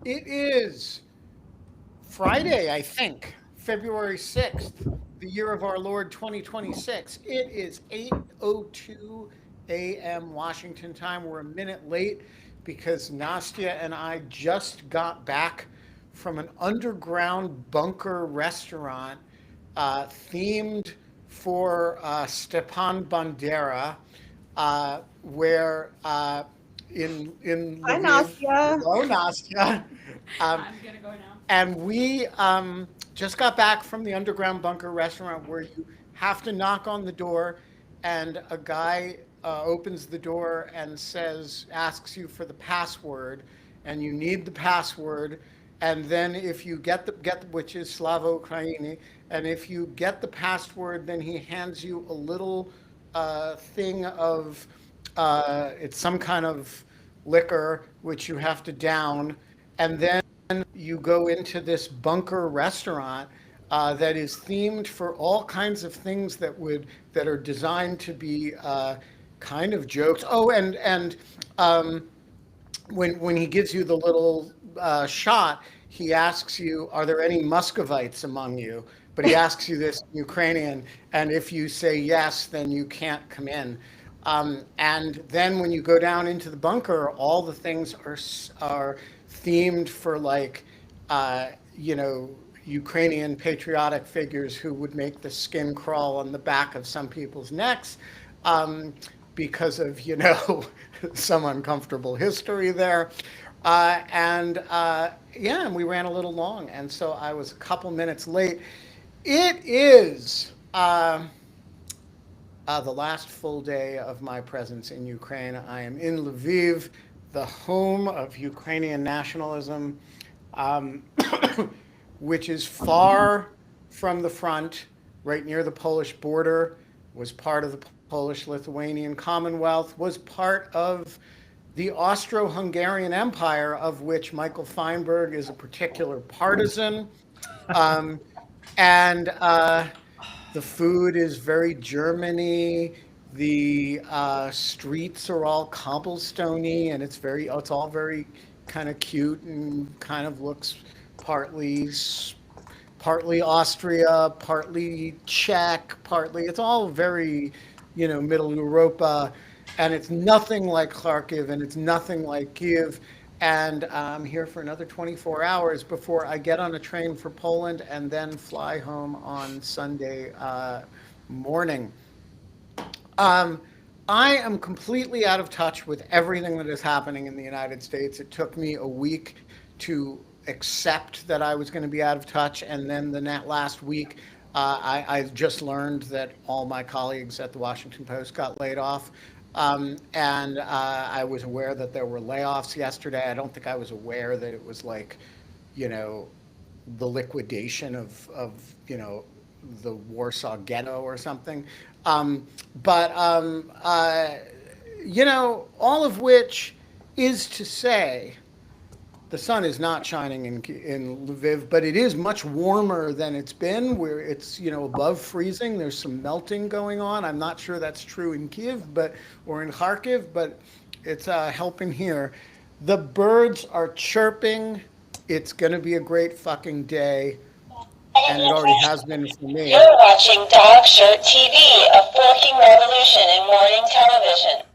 It is Friday, I think, February 6th, the year of our Lord 2026. It is 8:02 a.m. Washington time. We're a minute late because Nastya and I just got back from an underground bunker restaurant themed for Stepan Bandera, where in Hi, Lviv. Nastya. Hello, Nastya. Um, I'm gonna go now. and we just got back from the underground bunker restaurant where you have to knock on the door, and a guy opens the door and asks you for the password, and you need the password. And then if you which is Slava Ukraini, and if you get the password, then he hands you a little thing of it's some kind of liquor which you have to down, and then you go into this bunker restaurant that is themed for all kinds of things that are designed to be kind of jokes. Oh, and when he gives you the little shot, he asks you, "Are there any Muscovites among you?" But he asks you this in Ukrainian, and if you say yes, then you can't come in. And then when you go down into the bunker, all the things are themed for like, you know, Ukrainian patriotic figures who would make the skin crawl on the back of some people's necks, um, because of, some uncomfortable history there. Yeah, and we ran a little long, and so I was a couple minutes late. It is the last full day of my presence in Ukraine. I am in Lviv, the home of Ukrainian nationalism, um, which is far from the front, right near the Polish border, was part of the Polish Lithuanian Commonwealth, was part of the Austro Hungarian Empire, of which Michael Feinberg is a particular partisan. Um, and The food is very Germany. The streets are all cobblestony, and it's all very kind of cute and kind of looks partly partly Austria, partly Czech, partly it's all very, Middle Europa, and it's nothing like Kharkiv, and it's nothing like Kiev. And I'm here for another 24 hours before I get on a train for Poland and then fly home on Sunday morning. Um, I am completely out of touch with everything that is happening in the United States. It took me a week to accept that I was going to be out of touch, and then last week, I just learned that all my colleagues at the Washington Post got laid off. And I was aware that there were layoffs yesterday. I don't think I was aware that it was like, you know, the liquidation of the Warsaw Ghetto or something. But all of which is to say, the sun is not shining in Lviv, but it is much warmer than it's been. Where it's above freezing. There's some melting going on. I'm not sure that's true in Kiev, or in Kharkiv, but it's helping here. The birds are chirping. It's gonna be a great fucking day, and it already has been for me. You're watching Dog Shirt TV, a forking revolution in morning television.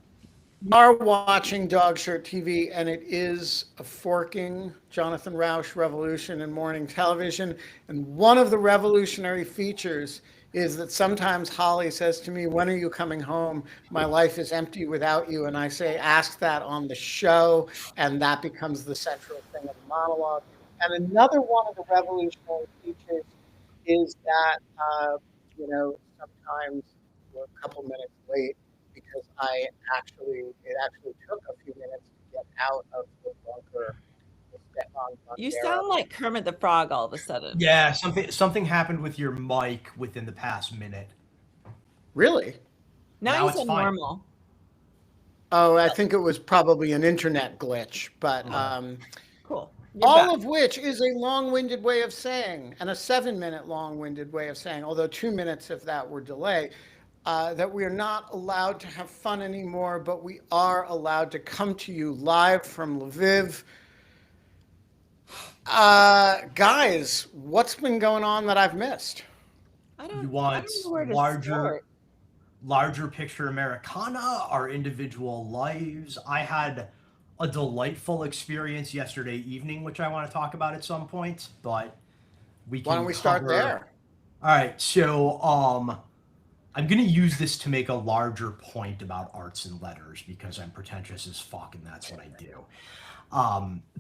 Are watching Dog Shirt TV, and it is a forking Jonathan Rauch revolution in morning television. And one of the revolutionary features is that sometimes Holly says to me, "When are you coming home? My life is empty without you." And I say, "Ask that on the show," and that becomes the central thing of the monologue. And another one of the revolutionary features is that, sometimes we're a couple minutes late because it actually took a few minutes to get out of the bunker with Stefan You Bandera. sound like Kermit the Frog all of a sudden. Yeah, something happened with your mic within the past minute. Really? Now Now you it's sound fine. normal. Oh, I think it was probably an internet glitch, but Cool. You're all back. of which is a long-winded way of saying, and a 7-minute long-winded way of saying, although 2 minutes if that were delay, that we are not allowed to have fun anymore, but we are allowed to come to you live from Lviv, Guys, what's been going on that I've missed? I You don't want know where to larger, start. larger picture Americana, our individual lives. I had a delightful experience yesterday evening, which I want to talk about at some point, but we Why don't can we start cover. there? All right, so I'm gonna use this to make a larger point about arts and letters because I'm pretentious as fuck and that's what I do.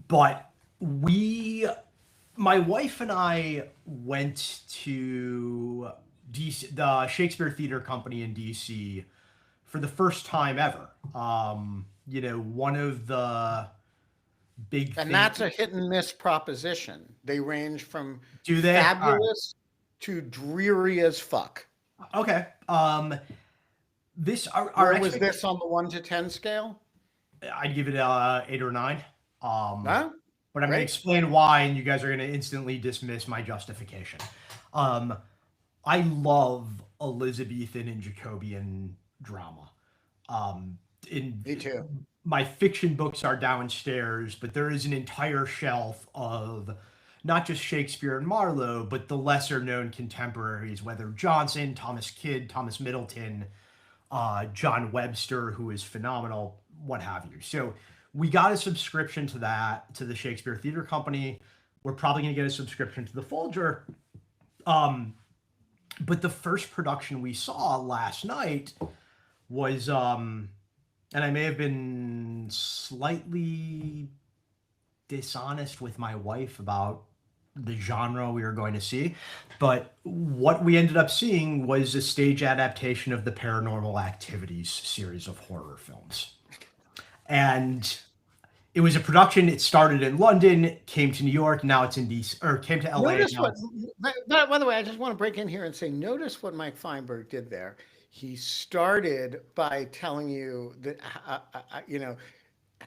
But my wife and I went to DC, the Shakespeare Theater Company in DC, for the first time ever. One of the big And things. that's a hit and miss proposition. They range from Do they? All right. fabulous to dreary as fuck. Okay. This our Where was this on the 1 to 10 scale? I'd give it a 8 or 9. No? But I'm going to Great. explain why, and you guys are going to instantly dismiss my justification. I love Elizabethan and Jacobean drama. Me too. My fiction books are downstairs, but there is an entire shelf of not just Shakespeare and Marlowe, but the lesser known contemporaries, whether Johnson, Thomas Kidd, Thomas Middleton, John Webster, who is phenomenal, what have you. So we got a subscription to that, to the Shakespeare Theater Company. We're probably going to get a subscription to the Folger. But the first production we saw last night was, and I may have been slightly dishonest with my wife about the genre we were going to see, but what we ended up seeing was a stage adaptation of the Paranormal Activities series of horror films. And it was a production. It started in London, came to New York, now it's in DC, or came to LA. Notice by the way, I just want to break in here and say, notice what Mike Feinberg did there. He started by telling you that,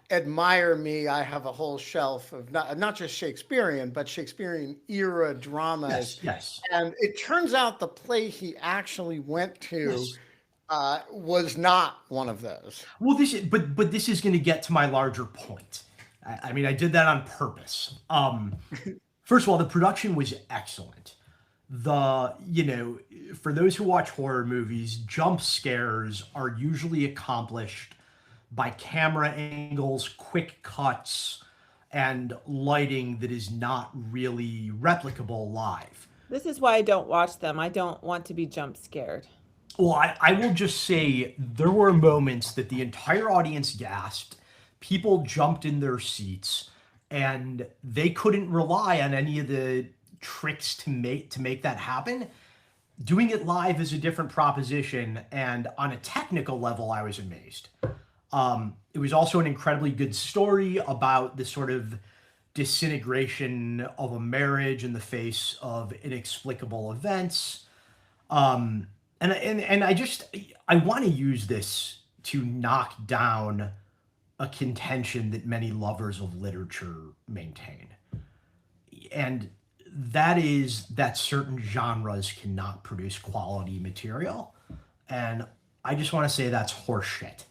admire me. I have a whole shelf of not just Shakespearean, but Shakespearean era dramas. Yes. And it turns out the play he actually went to Yes. Was not one of those. Well, but this is going to get to my larger point. I mean, I did that on purpose. First of all, the production was excellent. For those who watch horror movies, jump scares are usually accomplished by camera angles, quick cuts, and lighting that is not really replicable live. This is why I don't watch them. I don't want to be jump scared. Well, I will just say there were moments that the entire audience gasped, people jumped in their seats, and they couldn't rely on any of the tricks to make that happen. Doing it live is a different proposition, and on a technical level, I was amazed. It was also an incredibly good story about the sort of disintegration of a marriage in the face of inexplicable events. And I want to use this to knock down a contention that many lovers of literature maintain. And that is that certain genres cannot produce quality material. And I just want to say that's horseshit.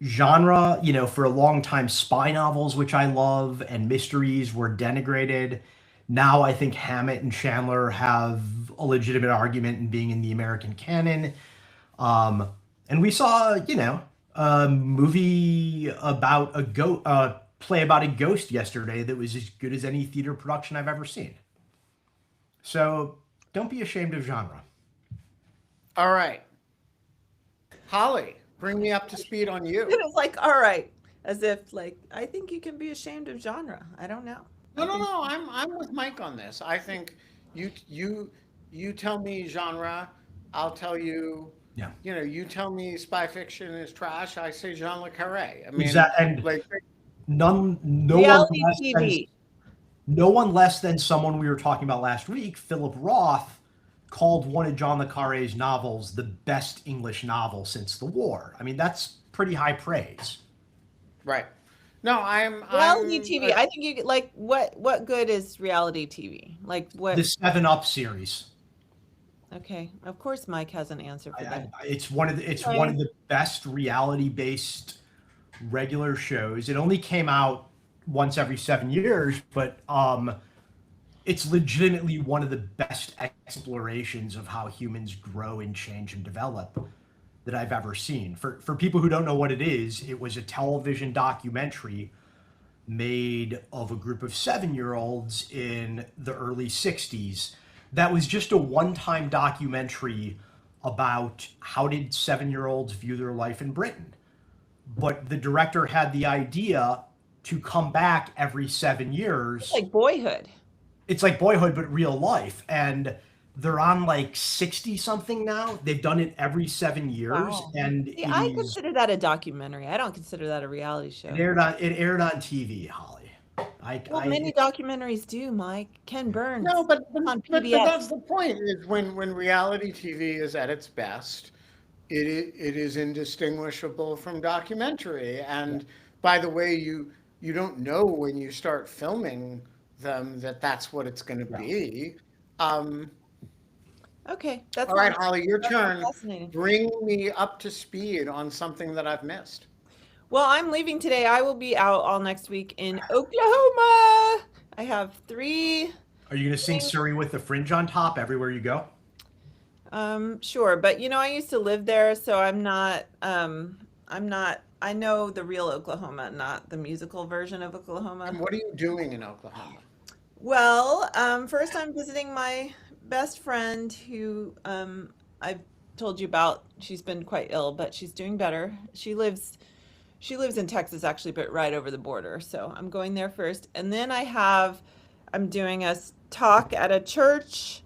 Genre, for a long time, spy novels, which I love, and mysteries were denigrated. Now I think Hammett and Chandler have a legitimate argument in being in the American canon. And we saw, a movie about a play about a ghost yesterday that was as good as any theater production I've ever seen. So don't be ashamed of genre. All right. Holly, bring me up to speed on you. It was like, all right, as if like, I think you can be ashamed of genre. I don't know. No. I'm with Mike on this. I think you tell me genre, I'll tell you. Yeah. You tell me spy fiction is trash. I say Jean le Carré. I mean, Reality TV. No one less than someone we were talking about last week, Philip Roth, called one of John le Carré's novels the best English novel since the war. I mean, that's pretty high praise. Right. No, reality TV. I think you like what good is reality TV? Like what? The 7-Up series. Okay, of course Mike has an answer for that. It's one of the best reality-based regular shows. It only came out once every 7 years, but it's legitimately one of the best explorations of how humans grow and change and develop that I've ever seen. For people who don't know what it is, it was a television documentary made of a group of 7-year-olds in the early 60s that was just a one-time documentary about how did 7-year-olds view their life in Britain. But the director had the idea to come back every 7 years. It's like Boyhood. It's like Boyhood, but real life. And they're on like 60 something now. They've done it every 7 years. Wow. And See, I consider that a documentary. I don't consider that a reality show. It aired on TV, Holly. Many documentaries do, Mike. Ken Burns. No, but on but PBS. that's the point, is when reality TV is at its best, it is indistinguishable from documentary. And by the way, you don't know when you start filming them that that's what it's going to be. Okay, that's All right, Holly, your that's turn. fascinating. Bring me up to speed on something that I've missed. Well, I'm leaving today. I will be out all next week in Oklahoma. I have 3. Are you going to sing Surrey with the fringe on top everywhere you go? Sure, but I used to live there, so I'm not. I know the real Oklahoma, not the musical version of Oklahoma. And what are you doing in Oklahoma? Well, first I'm visiting my best friend who I've told you about. She's been quite ill, but she's doing better. She lives in Texas actually, but right over the border. So I'm going there first. And then I'm doing a talk at a church.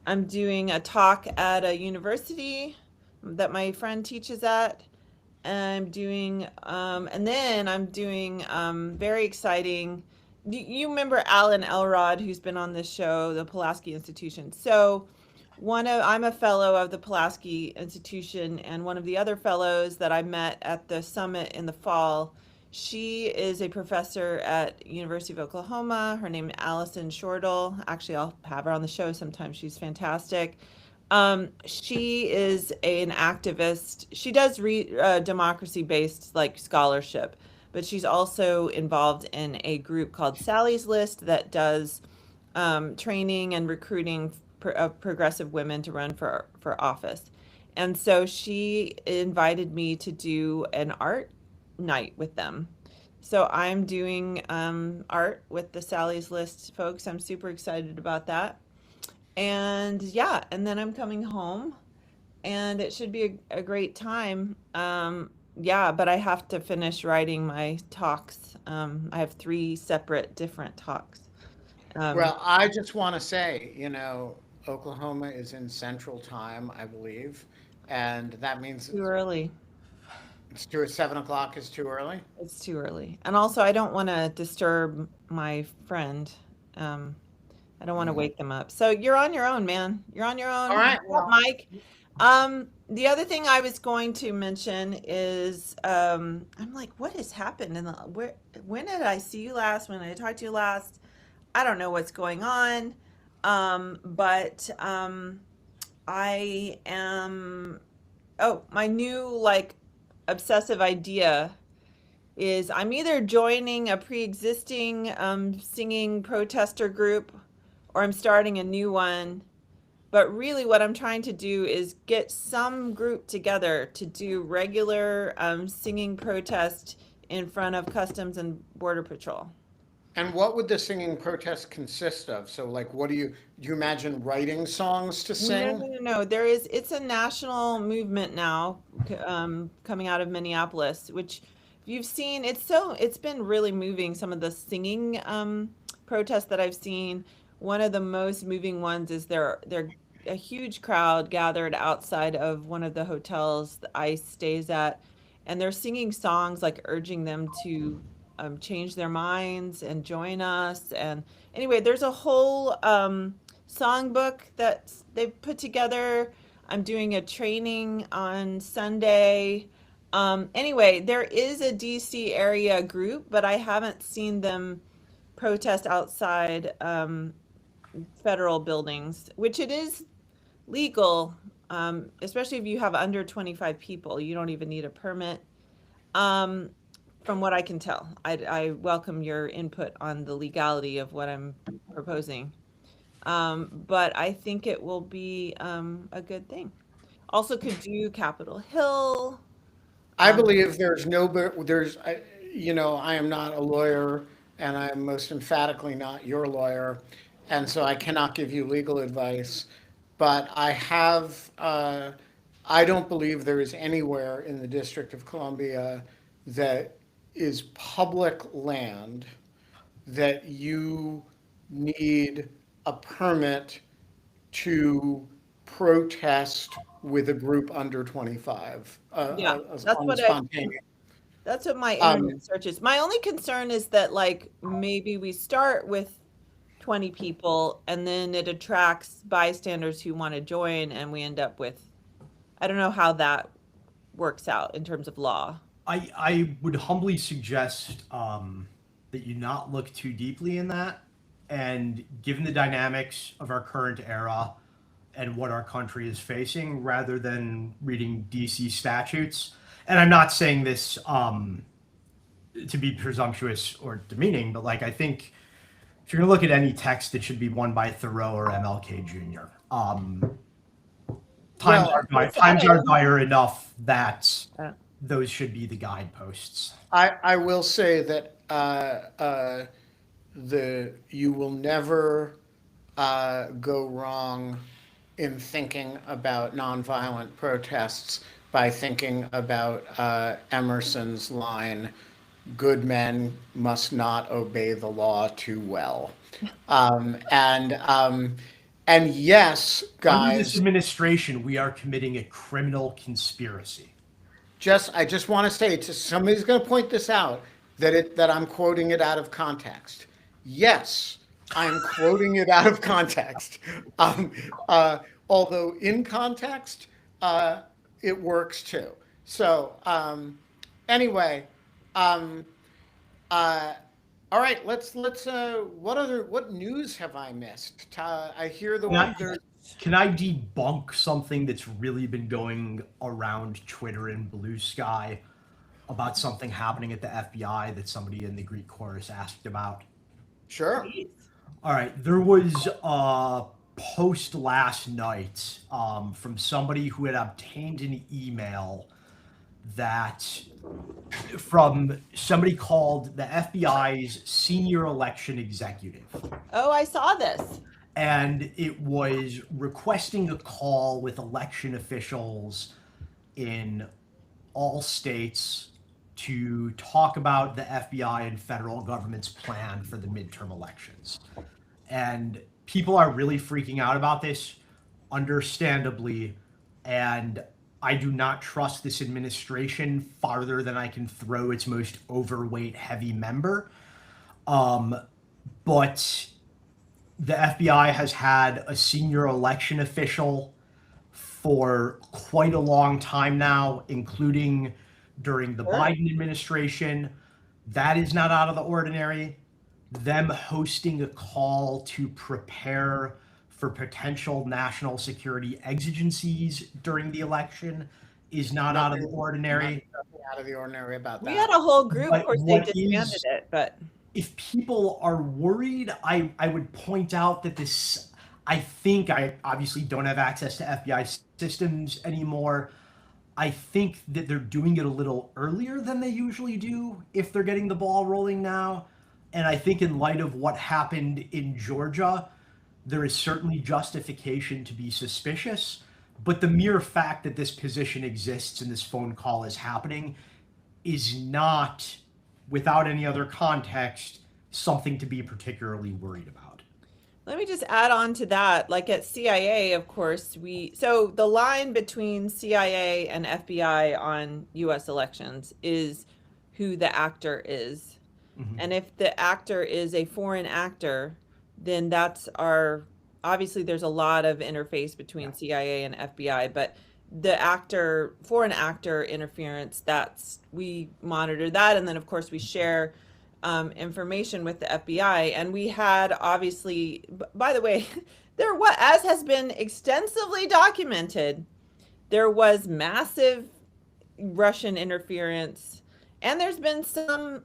I'm doing a talk at a university that my friend teaches at. And then I'm doing very exciting. You remember Alan Elrod, who's been on this show, the Pulaski Institution. So I'm a fellow of the Pulaski Institution, and one of the other fellows that I met at the summit in the fall, she is a professor at University of Oklahoma. Her name is Allison Shortle. Actually, I'll have her on the show sometime. She's fantastic. She is an activist. She does democracy-based scholarship, but she's also involved in a group called Sally's List that does training and recruiting of progressive women to run for office. And so she invited me to do an art night with them. So I'm doing art with the Sally's List folks. I'm super excited about that. And and then I'm coming home, and it should be a great time. But I have to finish writing my talks. I have 3 separate different talks. Well, I just want to say, Oklahoma is in Central Time, I believe, and that means Too early. it's 7 o'clock is too early. It's too early. And also, I don't want to disturb my friend. I don't want to wake them up. So you're on your own, man. You're on your own. All right. Well, Mike. The other thing I was going to mention is I'm like, what has happened? When did I see you last? When did I talk to you last? I don't know what's going on. But I am. Oh, my new obsessive idea is I'm either joining a pre-existing singing protester group, or I'm starting a new one. But really what I'm trying to do is get some group together to do regular singing protest in front of Customs and Border Patrol. And what would the singing protest consist of? So, what do you imagine writing songs to sing? No. It's a national movement now coming out of Minneapolis, which you've seen. It's been really moving, some of the singing protests that I've seen. One of the most moving ones is they're a huge crowd gathered outside of one of the hotels that ICE stays at, and they're singing songs urging them to change their minds and join us. And anyway, there's a whole songbook that they've put together. I'm doing a training on Sunday. Anyway, there is a DC area group, but I haven't seen them protest outside federal buildings, which it is legal, especially if you have under 25 people. You don't even need a permit. from what I can tell. I welcome your input on the legality of what I'm proposing. But I think it will be a good thing. Also could do Capitol Hill. I believe there's no, there's, I am not a lawyer, and I am most emphatically not your lawyer, and so I cannot give you legal advice. But I don't believe there is anywhere in the District of Columbia that is public land that you need a permit to protest with a group under 25. Yeah, Spontaneous. that's what my Um, internet search is. My only concern is that like maybe we start with 20 people and then it attracts bystanders who want to join and we end up with, I don't know how that works out in terms of law. I would humbly suggest that you not look too deeply in that. And given the dynamics of our current era and what our country is facing, rather than reading DC statutes, and I'm not saying this to be presumptuous or demeaning, but like I think if you're going to look at any text, it should be one by Thoreau or MLK Jr. Times are dire enough that those should be the guideposts. I will say that you will never go wrong in thinking about nonviolent protests by thinking about Emerson's line, "Good men must not obey the law too well." And yes, Under this guys, administration, we are committing a criminal conspiracy. I just want to say, somebody's going to point this out, that I'm quoting it out of context. Yes, I'm quoting it out of context. Although in context, it works too. So anyway, all right. Let's. What news have I missed? I hear the one there. Can I debunk something that's really been going around Twitter and Blue Sky about something happening at the FBI that somebody in the Greek chorus asked about? Sure. All right. There was a post last night from somebody who had obtained an email from somebody called the FBI's senior election executive. Oh, I saw this. And it was requesting a call with election officials in all states to talk about the FBI and federal government's plan for the midterm elections. And people are really freaking out about this, understandably. And I do not trust this administration farther than I can throw its most overweight, heavy member. But the FBI has had a senior election official for quite a long time now, including during the Biden administration. That is not out of the ordinary. Them hosting a call to prepare for potential national security exigencies during the election is not out of the ordinary. Nothing out of the ordinary about that. We had a whole group, of course they disbanded it, but if people are worried, I would point out that this, I obviously don't have access to FBI systems anymore. I think that they're doing it a little earlier than they usually do if they're getting the ball rolling now. And I think in light of what happened in Georgia, there is certainly justification to be suspicious. But the mere fact that this position exists and this phone call is happening is not, without any other context, something to be particularly worried about. let me just add on to that. Like at CIA, of course, so the line between CIA and FBI on US elections is who the actor is. Mm-hmm. And if the actor is a foreign actor, then obviously there's a lot of interface between CIA and FBI, but the foreign actor interference, we monitor that. And then of course we share information with the FBI. And we had obviously, by the way, as has been extensively documented, there was massive Russian interference And there's been some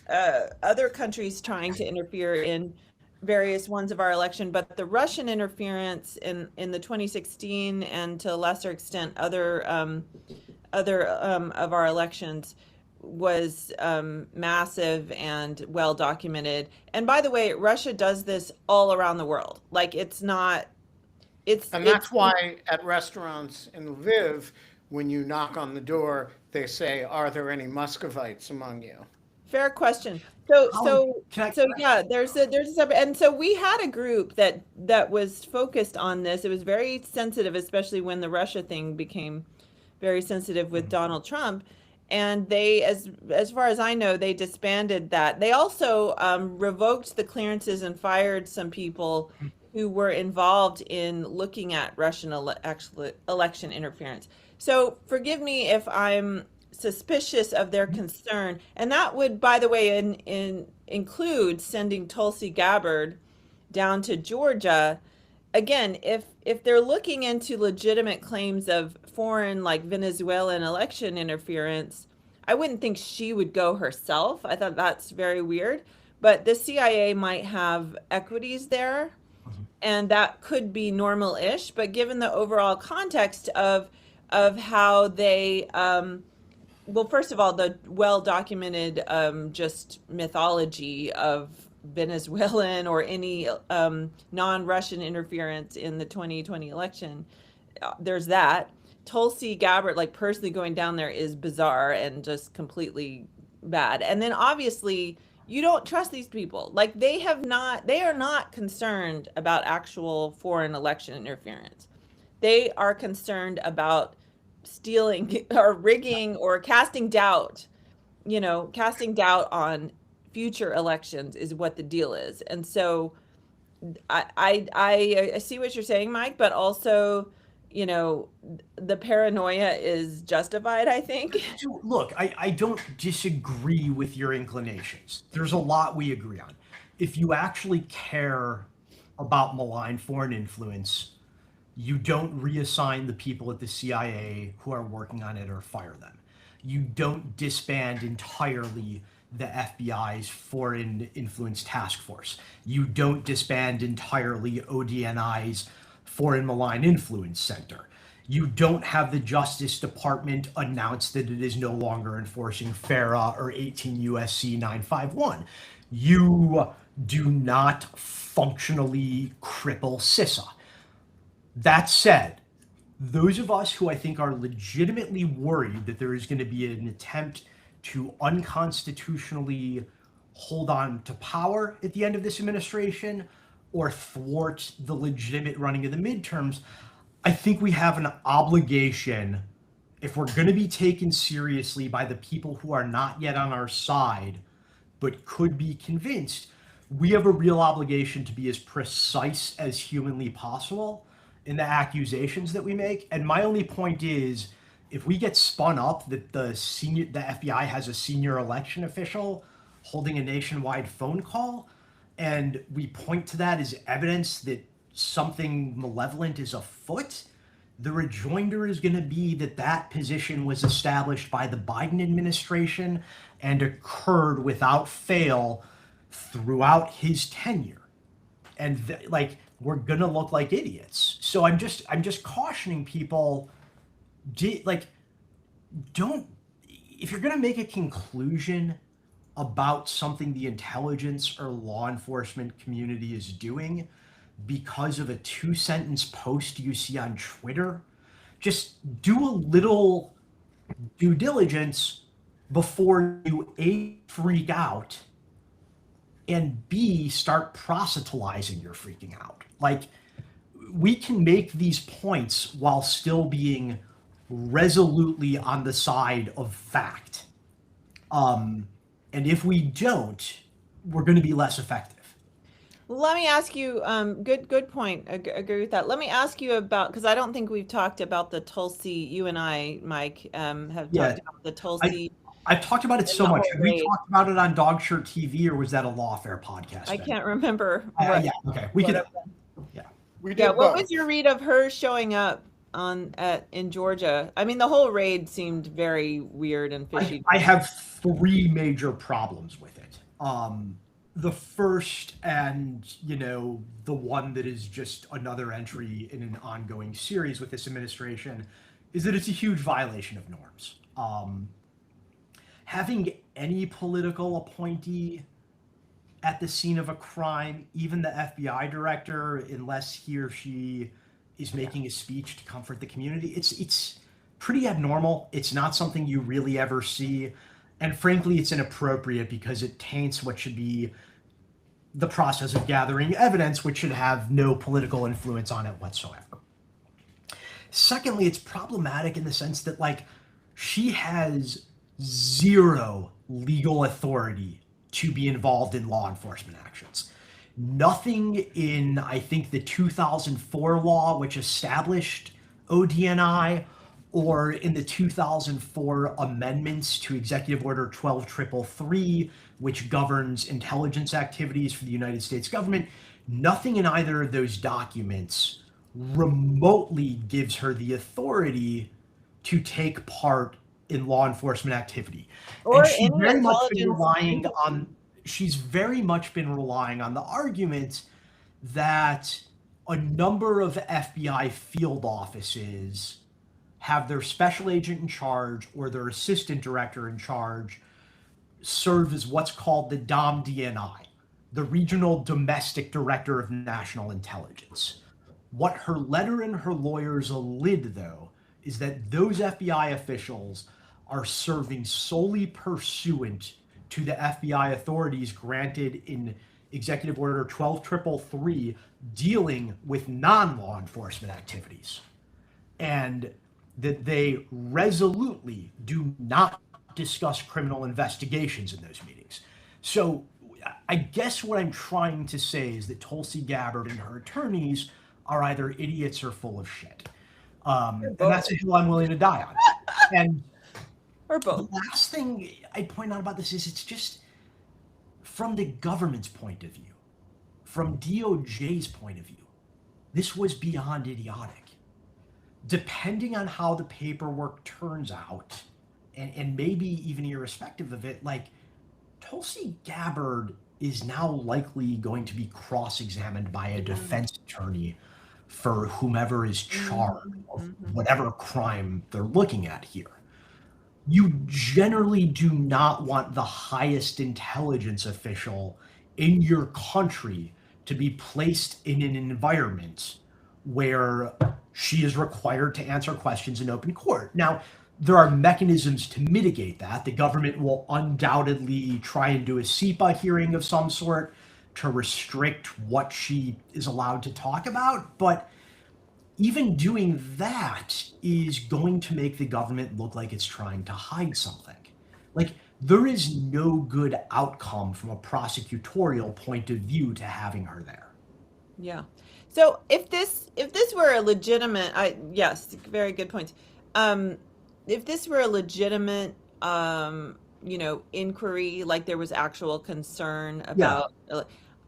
other countries trying to interfere in various ones of our election, but the Russian interference in the 2016 and to a lesser extent other of our elections was massive and well documented. And by the way, Russia does this all around the world. Like it's not, And that's why at restaurants in Lviv, when you knock on the door, they say, "Are there any Muscovites among you?" fair question. So Can I- so yeah, there's a separate, and so we had a group that was focused on this. It was very sensitive, especially when the Russia thing became very sensitive with Donald Trump. And they, as far as I know, they disbanded that. They also revoked the clearances and fired some people who were involved in looking at Russian election interference. So forgive me if I'm suspicious of their concern, and that would, by the way, include sending Tulsi Gabbard down to Georgia. Again, if they're looking into legitimate claims of foreign, like Venezuelan election interference, I wouldn't think she would go herself. I thought that's very weird. But the CIA might have equities there, and that could be normal-ish. But given the overall context of how they well, first of all, the well-documented just mythology of Venezuelan or any non-Russian interference in the 2020 election, there's that. Tulsi Gabbard, like personally going down there, is bizarre and just completely bad. And then obviously you don't trust these people. Like they are not concerned about actual foreign election interference. They are concerned about stealing or rigging or casting doubt on future elections is what the deal is. And so I see what you're saying, Mike, but also, the paranoia is justified, I think. So, look, I don't disagree with your inclinations. There's a lot we agree on. If you actually care about malign foreign influence, you don't reassign the people at the CIA who are working on it or fire them. You don't disband entirely the FBI's Foreign Influence Task Force. You don't disband entirely ODNI's Foreign Malign Influence Center. You don't have the Justice Department announce that it is no longer enforcing FARA or 18 USC 951. You do not functionally cripple CISA. That said, those of us who I think are legitimately worried that there is going to be an attempt to unconstitutionally hold on to power at the end of this administration or thwart the legitimate running of the midterms, I think we have an obligation, if we're going to be taken seriously by the people who are not yet on our side, but could be convinced, we have a real obligation to be as precise as humanly possible in the accusations that we make. And my only point is, if we get spun up that the FBI has a senior election official holding a nationwide phone call, and we point to that as evidence that something malevolent is afoot, the rejoinder is going to be that that position was established by the Biden administration and occurred without fail throughout his tenure. And we're going to look like idiots. So I'm just cautioning people, don't, if you're going to make a conclusion about something the intelligence or law enforcement community is doing because of a 2-sentence post you see on Twitter, just do a little due diligence before you A, freak out, and B, start proselytizing your freaking out. Like, we can make these points while still being resolutely on the side of fact. And if we don't, we're going to be less effective. Let me ask you, good point. Agree with that. Let me ask you about, because I don't think we've talked about the Tulsi, you and I, Mike, have talked about the Tulsi. I've talked about it so much. Have we talked about it on Dog Shirt TV, or was that a Lawfare podcast? I can't remember. Yeah, okay. We could. Yeah. We did Yeah, what both. was your read of her showing up in Georgia. I mean, the whole raid seemed very weird and fishy. I have three major problems with it. The first, and the one that is just another entry in an ongoing series with this administration, is that it's a huge violation of norms. Having any political appointee at the scene of a crime, even the FBI director, unless he or she is making a speech to comfort the community, it's pretty abnormal. It's not something you really ever see. And frankly, it's inappropriate because it taints what should be the process of gathering evidence, which should have no political influence on it whatsoever. Secondly, it's problematic in the sense that, like, she has zero legal authority to be involved in law enforcement actions. Nothing in, I think, the 2004 law, which established ODNI, or in the 2004 amendments to Executive Order 12333, which governs intelligence activities for the United States government, nothing in either of those documents remotely gives her the authority to take part in law enforcement activity. Or And she's any very much been intelligence relying on she's very much been relying on the argument that a number of FBI field offices have their special agent in charge or their assistant director in charge serve as what's called the DOMDNI, the Regional Domestic Director of National Intelligence. What her letter and her lawyers allege, though, is that those FBI officials are serving solely pursuant to the FBI authorities granted in Executive Order 12333 dealing with non-law enforcement activities, and that they resolutely do not discuss criminal investigations in those meetings. So I guess what I'm trying to say is that Tulsi Gabbard and her attorneys are either idiots or full of shit. And that's a hill I'm willing to die on. And Or both. the last thing I'd point out about this is it's just from the government's point of view, from DOJ's point of view, this was beyond idiotic. Depending on how the paperwork turns out, and maybe even irrespective of it, like, Tulsi Gabbard is now likely going to be cross-examined by a defense attorney for whomever is charged of whatever crime they're looking at here. You generally do not want the highest intelligence official in your country to be placed in an environment where she is required to answer questions in open court. Now, there are mechanisms to mitigate that. The government will undoubtedly try and do a SEPA hearing of some sort to restrict what she is allowed to talk about. But even doing that is going to make the government look like it's trying to hide something. Like, there is no good outcome from a prosecutorial point of view to having her there. Yeah. So if this were a legitimate, yes, very good point. If this were a legitimate, inquiry, like there was actual concern about,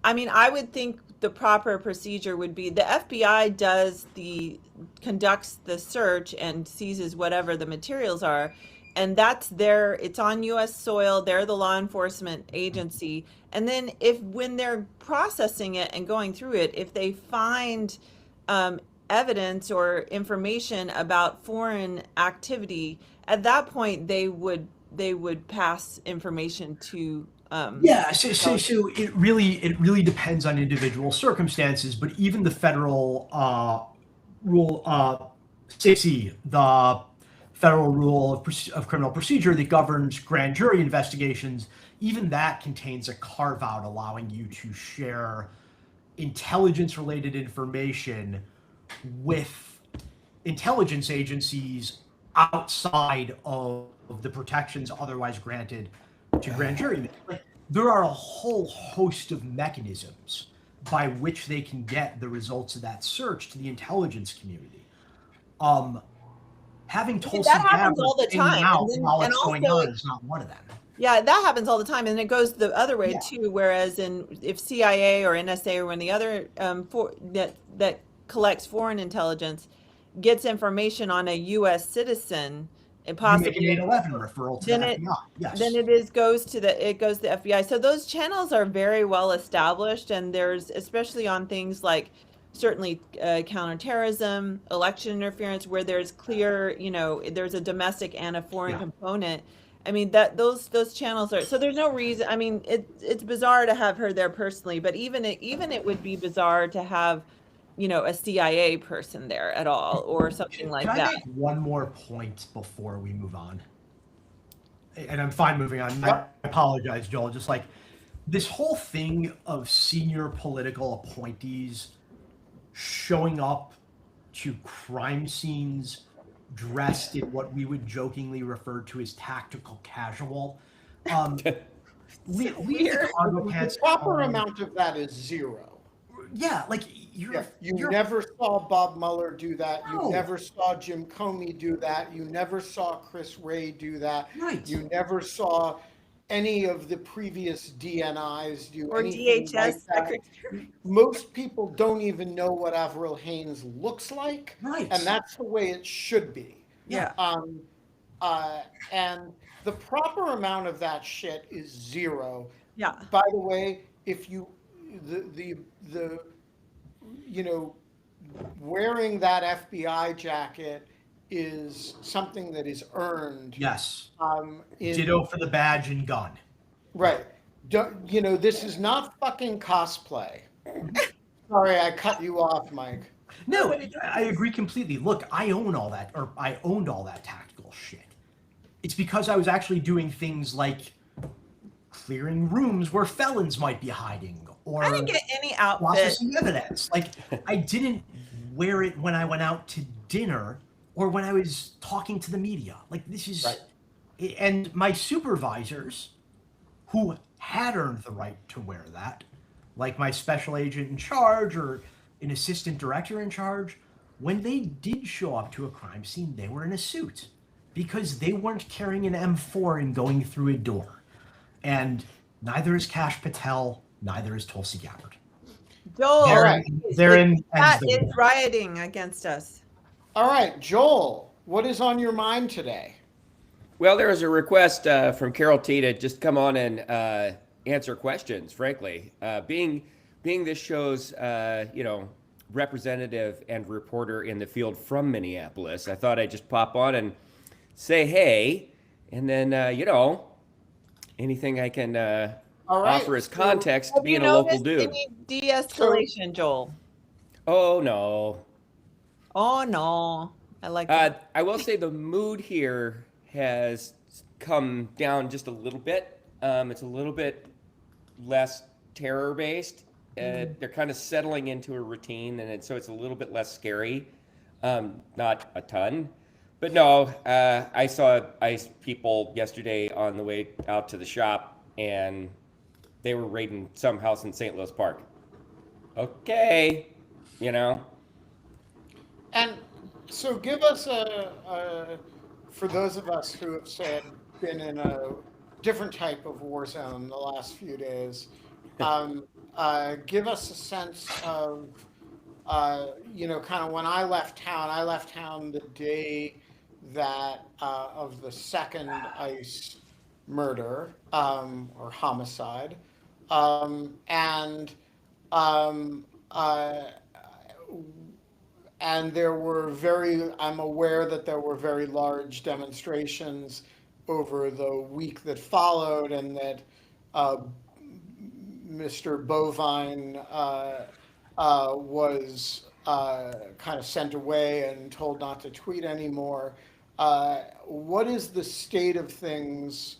I mean, I would think the proper procedure would be the FBI conducts the search and seizes whatever the materials are, and it's on U.S. soil, they're the law enforcement agency. And then when they're processing it and going through it, if they find evidence or information about foreign activity, at that point they would pass information to So it really depends on individual circumstances, but even the federal rule 60, the federal rule of criminal procedure that governs grand jury investigations, even that contains a carve out allowing you to share intelligence related information with intelligence agencies outside of the protections otherwise granted to grand jury. Like, there are a whole host of mechanisms by which they can get the results of that search to the intelligence community. Having Tulsi that happens Gabbard all the time, out and while it's also going on is not one of them. Yeah, that happens all the time, and it goes the other way too. Whereas if CIA or NSA or one of the other that collects foreign intelligence, gets information on a U.S. citizen and You make possibly an 811 referral to the then FBI. Yes. then it goes to the FBI. So those channels are very well established, and there's, especially on things like certainly counterterrorism, election interference, where there's clear, there's a domestic and a foreign Yeah. component. I mean, that those channels are, so there's no reason. I mean, it's bizarre to have her there personally, but even it would be bizarre to have, a CIA person there at all or something like Can I that. make one more point before we move on? And I'm fine moving on. I apologize, Joel. Just like this whole thing of senior political appointees showing up to crime scenes dressed in what we would jokingly refer to as tactical casual. Leave the cargo The pants proper on. amount of that is zero. Yeah, like You never saw Bob Mueller do that. You No. never saw Jim Comey do that. You never saw Chris Wray do that. Right. You never saw any of the previous DNIs do Or anything DHS like that. secretary. Most people don't even know what Avril Haines looks like, Right. and that's the way it should be. Yeah. And the proper amount of that shit is zero. Yeah. By the way, if you wearing that FBI jacket is something that is earned. Yes. In, Ditto for the badge and gun. right. This is not fucking cosplay. Sorry, I cut you off, Mike. No, I agree completely. Look, I owned all that tactical shit. It's because I was actually doing things like clearing rooms where felons might be hiding, or I didn't get any outfit. processing evidence. Like, I didn't wear it when I went out to dinner or when I was talking to the media. Like, this is, Right. And my supervisors, who had earned the right to wear that, like my special agent in charge or an assistant director in charge, when they did show up to a crime scene, they were in a suit because they weren't carrying an M4 and going through a door. And neither is Kash Patel, neither is Tulsi Gabbard. Joel, That is rioting against us. All right, Joel, what is on your mind today? Well, there was a request from Carol T to just come on and answer questions. Frankly, being this show's representative and reporter in the field from Minneapolis, I thought I'd just pop on and say hey, and then anything I can offer as context, Have being you a local noticed dude. any de-escalation, Joel? Oh no. Oh no, I like that. I will say the mood here has come down just a little bit. It's a little bit less terror-based. They're kind of settling into a routine, and so it's a little bit less scary. Not a ton. But no, I saw ICE people yesterday on the way out to the shop, and they were raiding some house in St. Louis Park. Okay, And so give us for those of us who have been in a different type of war zone the last few days, give us a sense of, kind of when I left town the day that of the second ICE murder or homicide, and there were I'm aware that there were very large demonstrations over the week that followed, and that Mr. Bovine was kind of sent away and told not to tweet anymore. What is the state of things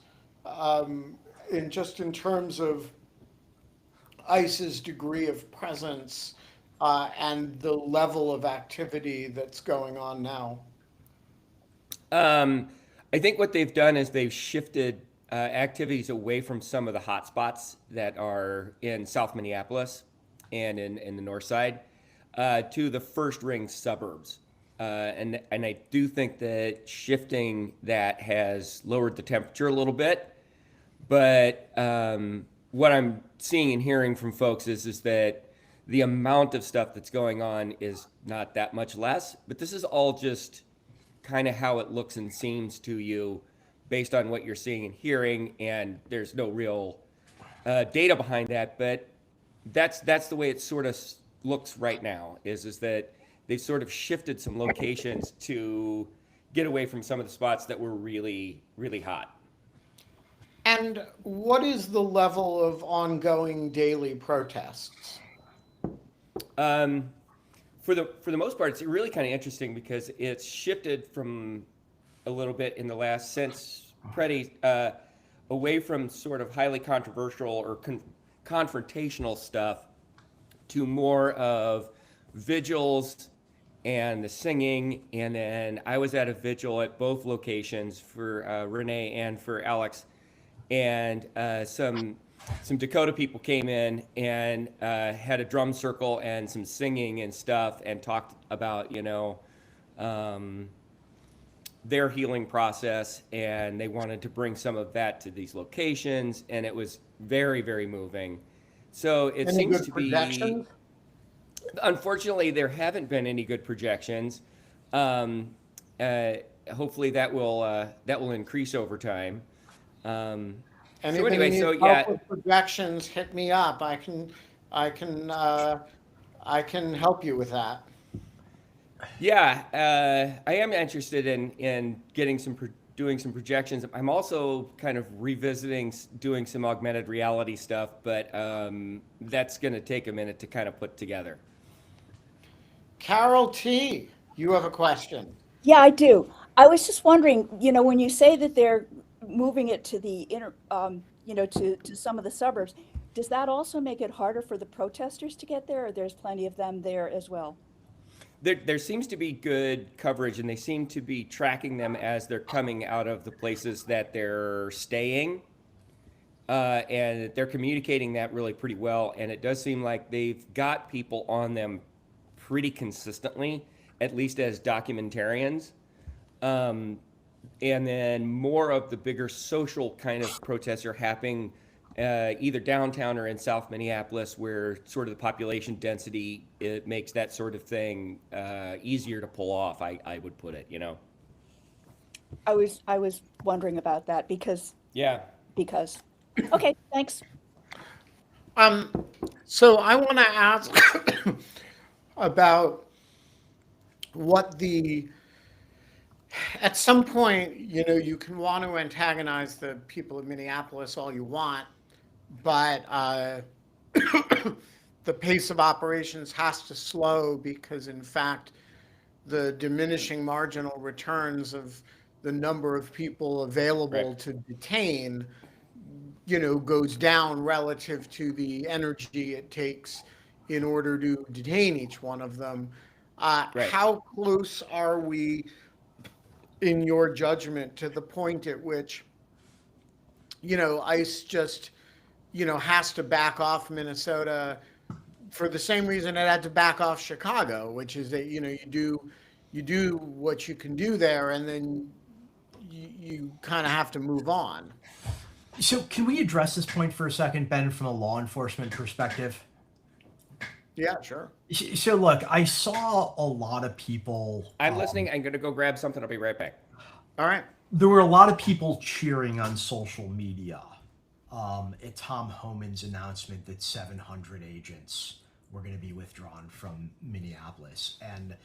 in terms of ICE's degree of presence and the level of activity that's going on now? I think what they've done is they've shifted activities away from some of the hot spots that are in South Minneapolis and in the north side to the first ring suburbs. And I do think that shifting that has lowered the temperature a little bit. But what I'm seeing and hearing from folks is that the amount of stuff that's going on is not that much less. But this is all just kind of how it looks and seems to you based on what you're seeing and hearing, and there's no real data behind that. But that's the way it sort of looks right now. Is that they've sort of shifted some locations to get away from some of the spots that were really, really hot. And what is the level of ongoing daily protests? For the most part, it's really kind of interesting because it's shifted from a little bit in the last since Preddy away from sort of highly controversial or confrontational stuff to more of vigils and the singing. And then I was at a vigil at both locations for Renee and for Alex, and some Dakota people came in and had a drum circle and some singing and stuff and talked about, their healing process, and they wanted to bring some of that to these locations, and it was very, very moving. So it Any seems good to projections? be, unfortunately, there haven't been any good projections. Hopefully that will increase over time. Anything anyway, you so need yeah. help with projections, hit me up. I can help you with that. Yeah, I am interested in getting doing some projections. I'm also kind of revisiting doing some augmented reality stuff, but that's going to take a minute to kind of put together. Carol T., you have a question. Yeah, I do. I was just wondering, when you say that they're moving it to the inner, to some of the suburbs, does that also make it harder for the protesters to get there, or there's plenty of them there as well? There seems to be good coverage, and they seem to be tracking them as they're coming out of the places that they're staying, and they're communicating that really pretty well. And it does seem like they've got people on them pretty consistently, at least as documentarians. And then more of the bigger social kind of protests are happening either downtown or in South Minneapolis, where sort of the population density, it makes that sort of thing easier to pull off, I would put it, I was wondering about that because. Okay, thanks. So I want to ask about at some point, you can want to antagonize the people of Minneapolis all you want, but the pace of operations has to slow because, in fact, the diminishing marginal returns of the number of people available to detain, goes down relative to the energy it takes in order to detain each one of them. How close are we, in your judgment, to the point at which, ICE just, has to back off Minnesota for the same reason it had to back off Chicago, which is that, you do what you can do there, and then you kind of have to move on. So can we address this point for a second, Ben, from a law enforcement perspective? Yeah, sure. So look, I saw a lot of people. I'm listening. I'm going to go grab something. I'll be right back. All right. There were a lot of people cheering on social media at Tom Homan's announcement that 700 agents were going to be withdrawn from Minneapolis. And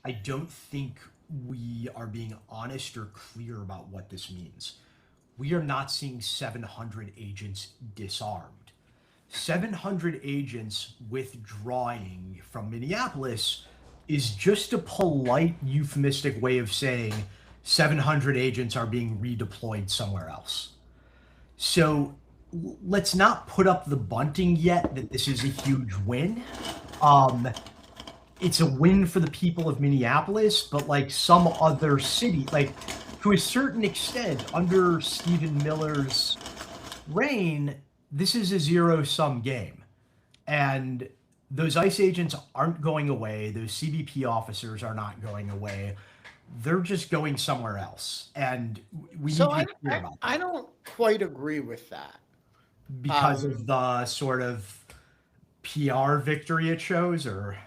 I don't think we are being honest or clear about what this means. We are not seeing 700 agents disarmed. 700 agents withdrawing from Minneapolis is just a polite, euphemistic way of saying 700 agents are being redeployed somewhere else. So let's not put up the bunting yet that this is a huge win. It's a win for the people of Minneapolis, but like some other city, like to a certain extent, under Stephen Miller's reign, this is a zero-sum game. And those ICE agents aren't going away. Those CBP officers are not going away. They're just going somewhere else. And we need to be clear about that. I don't quite agree with that. Because of the sort of PR victory it shows, or?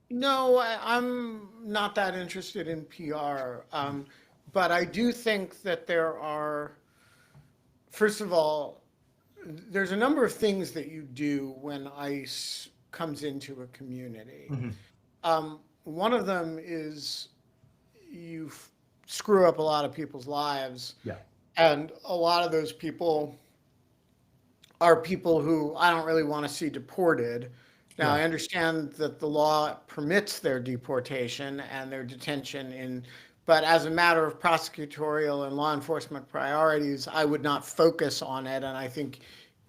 No, I'm not that interested in PR. But I do think that there are, first of all, there's a number of things that you do when ICE comes into a community. One of them is you screw up a lot of people's lives. Yeah. And a lot of those people are people who I don't really want to see deported. Now, I Right. understand that the law permits their deportation and their detention but as a matter of prosecutorial and law enforcement priorities, I would not focus on it. And I think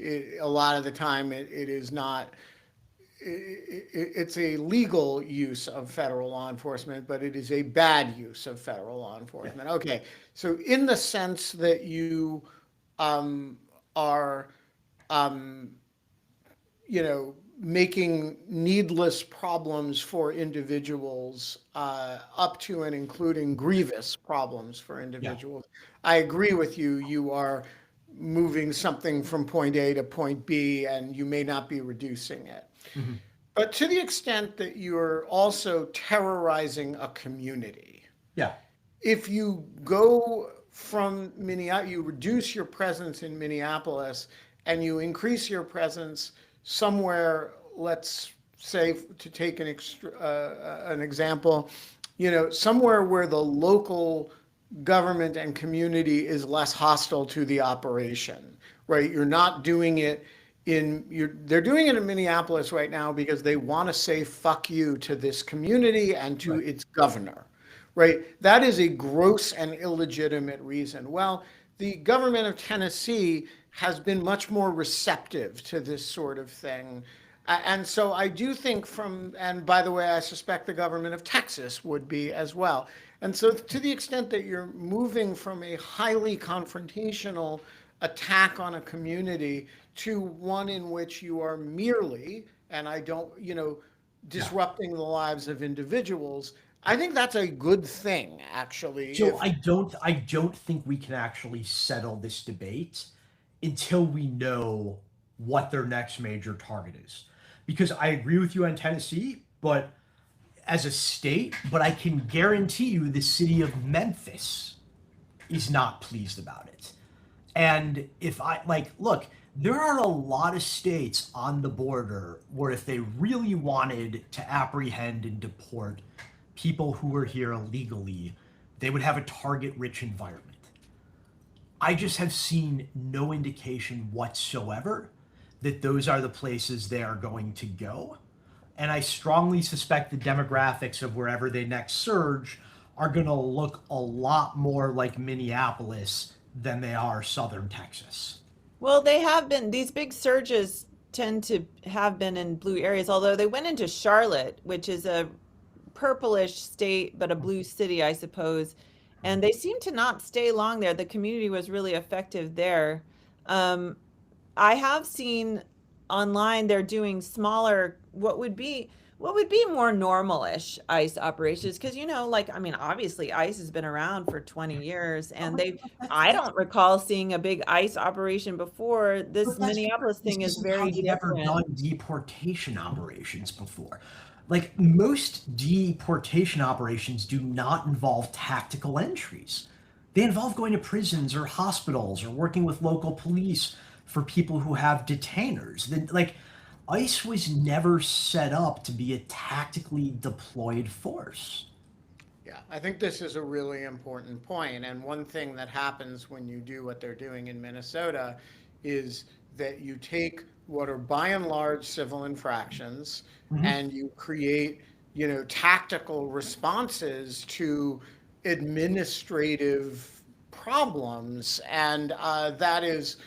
a lot of the time it is not, it's a legal use of federal law enforcement, but it is a bad use of federal law enforcement. Okay, so in the sense that you are, making needless problems for individuals up to and including grievous problems for individuals. I agree with you. You are moving something from point A to point B, and you may not be reducing it. But to the extent that you're also terrorizing a community, Yeah. if you go from Minneapolis, you reduce your presence in Minneapolis and you increase your presence somewhere, let's say, to take an example, somewhere where the local government and community is less hostile to the operation, right? You're not doing it they're doing it in Minneapolis right now because they want to say fuck you to this community and to its governor, right? That is a gross and illegitimate reason. Well, the government of Tennessee has been much more receptive to this sort of thing. And so I do think and by the way, I suspect the government of Texas would be as well. And so to the extent that you're moving from a highly confrontational attack on a community to one in which you are merely, and I don't, disrupting the lives of individuals, I think that's a good thing, actually. So I don't think we can actually settle this debate until we know what their next major target is. Because I agree with you on Tennessee, but as a state, but I can guarantee you the city of Memphis is not pleased about it. And if look, there are a lot of states on the border where if they really wanted to apprehend and deport people who are here illegally, they would have a target-rich environment. I just have seen no indication whatsoever that those are the places they are going to go. And I strongly suspect the demographics of wherever they next surge are going to look a lot more like Minneapolis than they are southern Texas. Well, they have been, these big surges tend to have been in blue areas, although they went into Charlotte, which is a purplish state, but a blue city, I suppose. And they seem to not stay long there. The community was really effective there. I have seen online they're doing smaller, what would be more normal-ish ICE operations, because obviously ICE has been around for 20 years, and I don't recall seeing a big ICE operation before. This Minneapolis thing is very never different. done deportation operations before. Like, most deportation operations do not involve tactical entries. They involve going to prisons or hospitals or working with local police for people who have detainers. ICE was never set up to be a tactically deployed force. Yeah, I think this is a really important point. And one thing that happens when you do what they're doing in Minnesota is that you take what are by and large civil infractions and you create, tactical responses to administrative problems. And that is,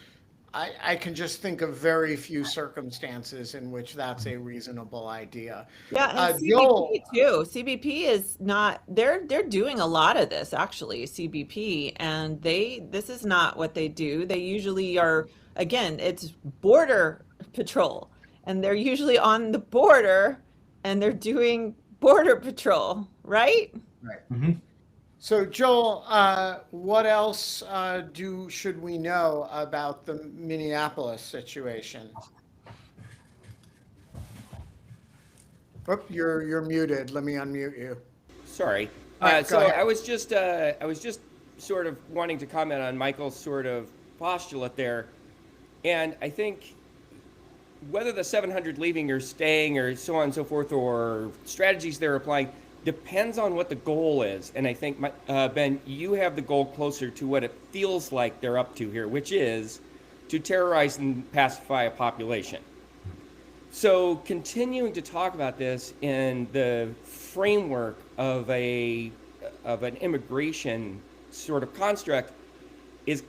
I can just think of very few circumstances in which that's a reasonable idea. Yeah, and Joel, CBP too. CBP is not, they're doing a lot of this actually, CBP, and this is not what they do. They usually are, again, it's border patrol, and they're usually on the border and they're doing border patrol, right? right. So Joel, what else should we know about the Minneapolis situation? Whoop, you're muted. Let me unmute you. Sorry. All right, go So ahead. I was just sort of wanting to comment on Michael's sort of postulate there, and I think whether the 700 leaving or staying or so on and so forth, or strategies they're applying, depends on what the goal is. And I think, Ben, you have the goal closer to what it feels like they're up to here, which is to terrorize and pacify a population. So continuing to talk about this in the framework of an immigration sort of construct is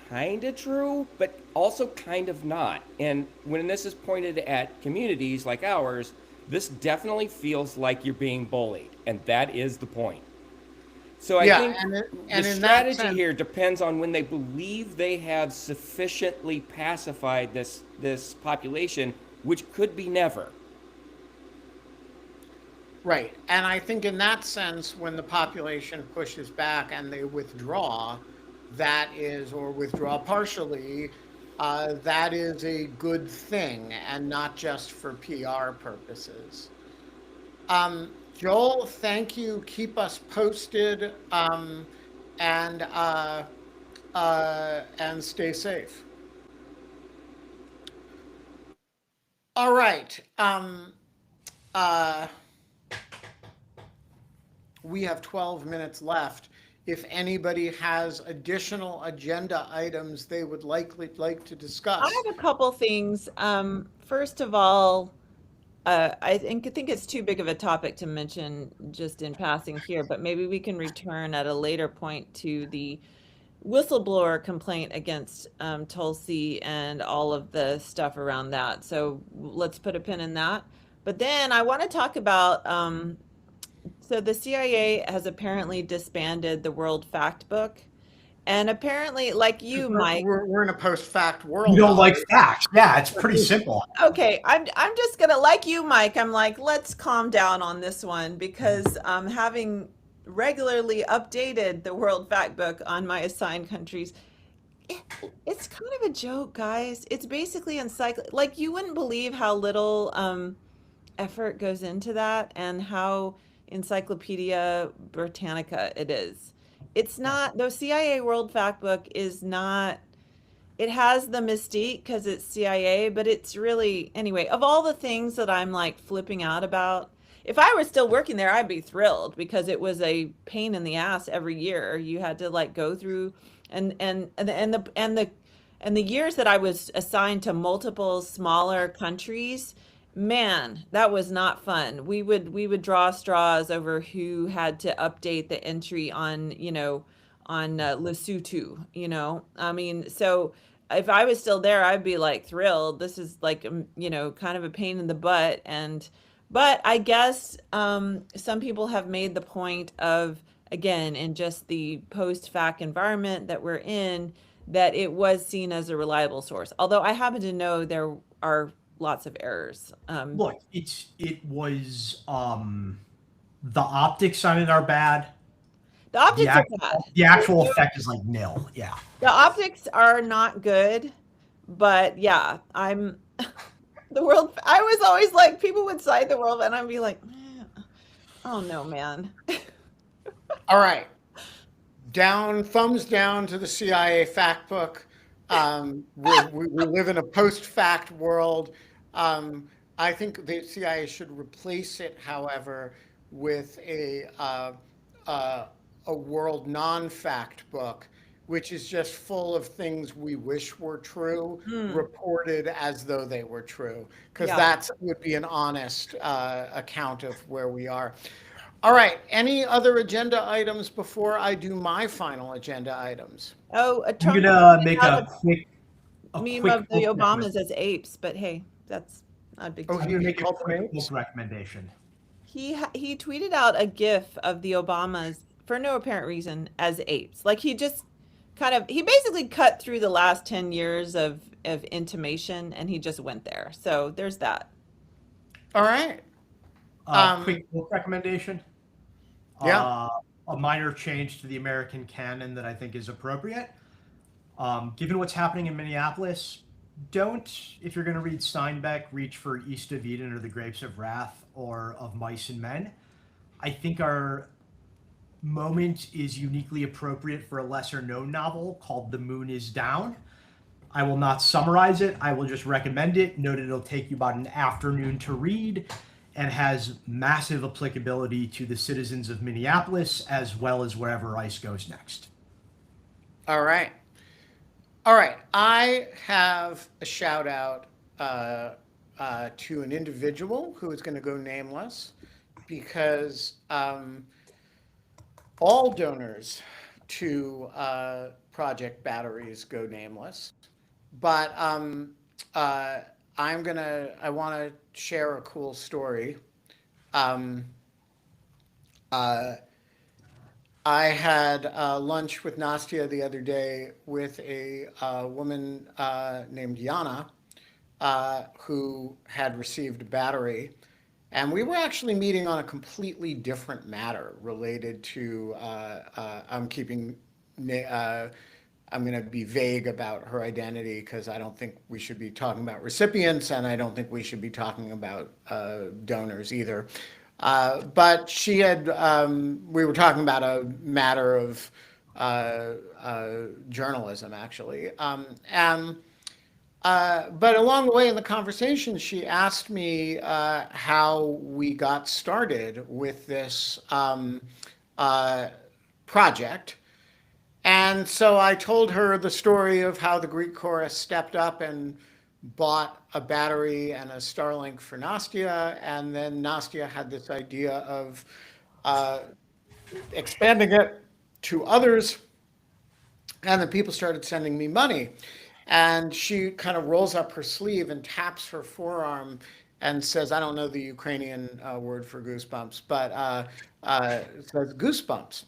kind of true, but also kind of not. And when this is pointed at communities like ours, this definitely feels like you're being bullied, and that is the point. So I think and the in that strategy sense, here depends on when they believe they have sufficiently pacified this population, which could be never. right. And I think in that sense, when the population pushes back and they withdraw, that is, or withdraw partially, that is a good thing and not just for PR purposes. Joel, thank you. Keep us posted, and stay safe. All right. We have 12 minutes left. If anybody has additional agenda items they would like to discuss. I have a couple things. First of all, I think it's too big of a topic to mention just in passing here, but maybe we can return at a later point to the whistleblower complaint against Tulsi and all of the stuff around that. So let's put a pin in that. But then I want to talk about, so the CIA has apparently disbanded the World Fact Book. And apparently, like you, Mike. We're in a post-fact world. You don't like facts. Yeah, it's pretty simple. Okay, I'm just gonna, like you, Mike, I'm like, let's calm down on this one, because having regularly updated the World Fact Book on my assigned countries, it's kind of a joke, guys. It's basically like, you wouldn't believe how little effort goes into that and how Encyclopedia Britannica it is. It's not, the CIA World Fact Book is not, it has the mystique because it's CIA, but it's really, anyway, of all the things that I'm like flipping out about, if I were still working there, I'd be thrilled, because it was a pain in the ass every year. You had to like go through and the years that I was assigned to multiple smaller countries, man, that was not fun. We would draw straws over who had to update the entry on, on Lesotho, I mean, so if I was still there, I'd be like thrilled. This is like, kind of a pain in the butt. But I guess some people have made the point of, again, in just the post-fact environment that we're in, that it was seen as a reliable source. Although I happen to know there are lots of errors. Look, it was the optics on it are bad. The optics are bad. The actual effect is like nil. Yeah. The optics are not good, but yeah, the world. I was always like, people would cite the world, and I'd be like, oh no, man. All right. Thumbs down to the CIA fact book. We live in a post-fact world. I think the CIA should replace it, however, with a world non-fact book, which is just full of things we wish were true, reported as though they were true, because that would be an honest account of where we are. All right. Any other agenda items before I do my final agenda items? Oh, I'm gonna make a quick meme of the Obamas as apes, but hey, that's not a big deal. I'm gonna make a quick book recommendation. He tweeted out a GIF of the Obamas for no apparent reason as apes. Like, he just he basically cut through the last 10 years of intimation, and he just went there. So there's that. All right. Quick book recommendation. Yeah. A minor change to the American canon that I think is appropriate. Given what's happening in Minneapolis, don't, if you're going to read Steinbeck, reach for East of Eden or The Grapes of Wrath or Of Mice and Men. I think our moment is uniquely appropriate for a lesser known novel called The Moon is Down. I will not summarize it. I will just recommend it. Note it'll take you about an afternoon to read and has massive applicability to the citizens of Minneapolis as well as wherever ICE goes next. All right. All right. I have a shout out to an individual who is going to go nameless because all donors to Project Batteries go nameless. But I want to share a cool story. I had lunch with Nastya the other day with a woman named Yana who had received a battery. And we were actually meeting on a completely different matter related to, I'm going to be vague about her identity because I don't think we should be talking about recipients and I don't think we should be talking about donors either. But she had, we were talking about a matter of journalism, actually. But along the way in the conversation, she asked me how we got started with this project. And so I told her the story of how the Greek chorus stepped up and bought a battery and a Starlink for Nastya. And then Nastya had this idea of expanding it to others. And then people started sending me money. And she kind of rolls up her sleeve and taps her forearm and says, I don't know the Ukrainian word for goosebumps, but it says goosebumps.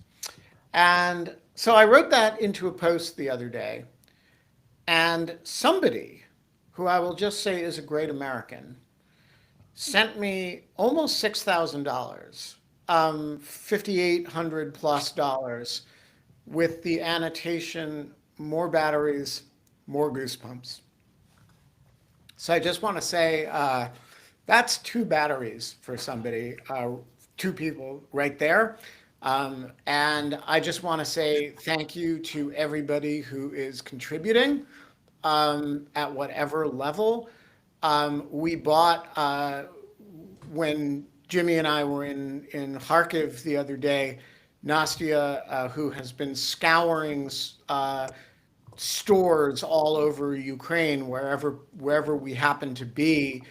And so I wrote that into a post the other day. And somebody, who I will just say is a great American, sent me almost $6,000, $5,800 plus dollars, with the annotation, more batteries, more goosebumps. So I just want to say that's 2 batteries for somebody, 2 people right there. And I just want to say thank you to everybody who is contributing at whatever level. We bought, when Jimmy and I were in Kharkiv the other day, Nastya, who has been scouring stores all over Ukraine, wherever we happen to be,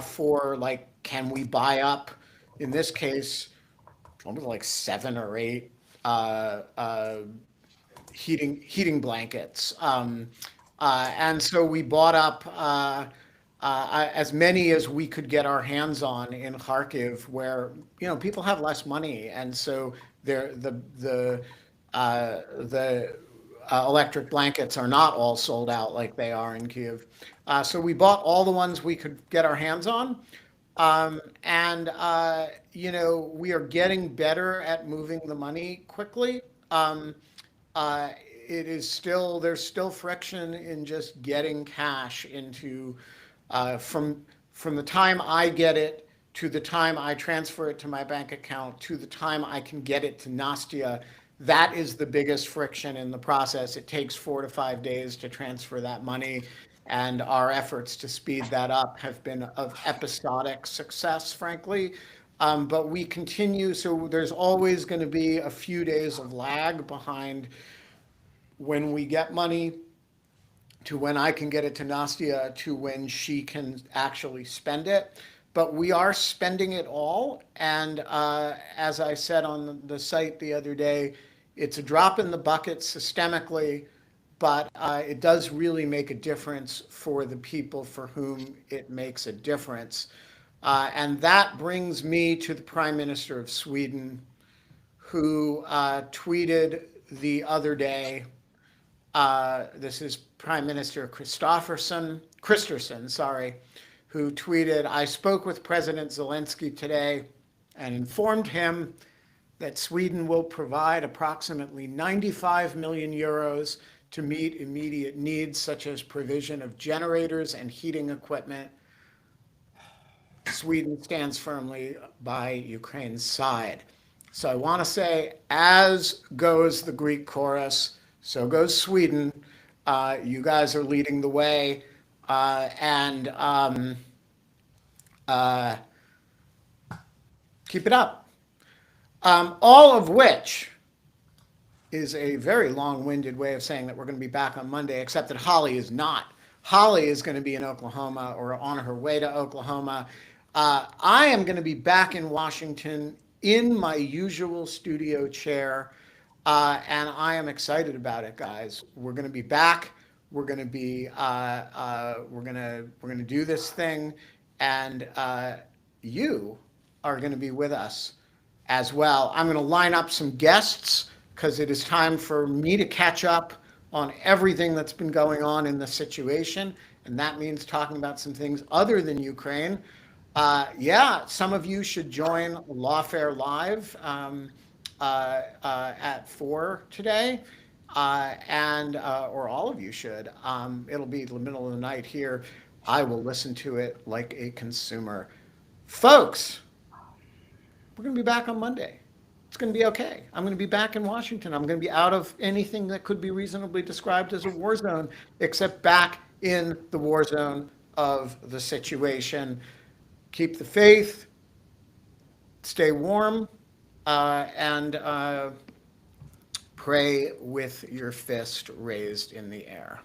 for like, can we buy up, in this case, like 7 or 8 heating blankets. And so we bought up as many as we could get our hands on in Kharkiv, where people have less money, and so the electric blankets are not all sold out like they are in Kiev. So we bought all the ones we could get our hands on. And we are getting better at moving the money quickly. There's still friction in just getting cash into, from the time I get it to the time I transfer it to my bank account to the time I can get it to Nastya. That is the biggest friction in the process. It takes 4 to 5 days to transfer that money. And our efforts to speed that up have been of episodic success, frankly. But we continue, so there's always going to be a few days of lag behind when we get money to when I can get it to Nastya to when she can actually spend it. But we are spending it all. And as I said on the site the other day, it's a drop in the bucket systemically, but it does really make a difference for the people for whom it makes a difference. And that brings me to the Prime Minister of Sweden, who tweeted the other day, this is Prime Minister Kristersson, who tweeted, I spoke with President Zelensky today and informed him that Sweden will provide approximately 95 million euros to meet immediate needs such as provision of generators and heating equipment. Sweden stands firmly by Ukraine's side. So I want to say, as goes the Greek chorus, so goes Sweden. You guys are leading the way, and keep it up. All of which is a very long-winded way of saying that we're going to be back on Monday, except that Holly is not. Holly is going to be in Oklahoma or on her way to Oklahoma. I am going to be back in Washington in my usual studio chair, and I am excited about it, guys. We're going to be back. We're going to be we're going to do this thing, and you are going to be with us as well. I'm going to line up some guests because it is time for me to catch up on everything that's been going on in the situation, and that means talking about some things other than Ukraine. Yeah, some of you should join Lawfare Live at 4 today, and or all of you should. It'll be the middle of the night here. I will listen to it like a consumer. Folks, we're going to be back on Monday. It's going to be okay. I'm going to be back in Washington. I'm going to be out of anything that could be reasonably described as a war zone, except back in the war zone of the situation. Keep the faith, stay warm, and pray with your fist raised in the air.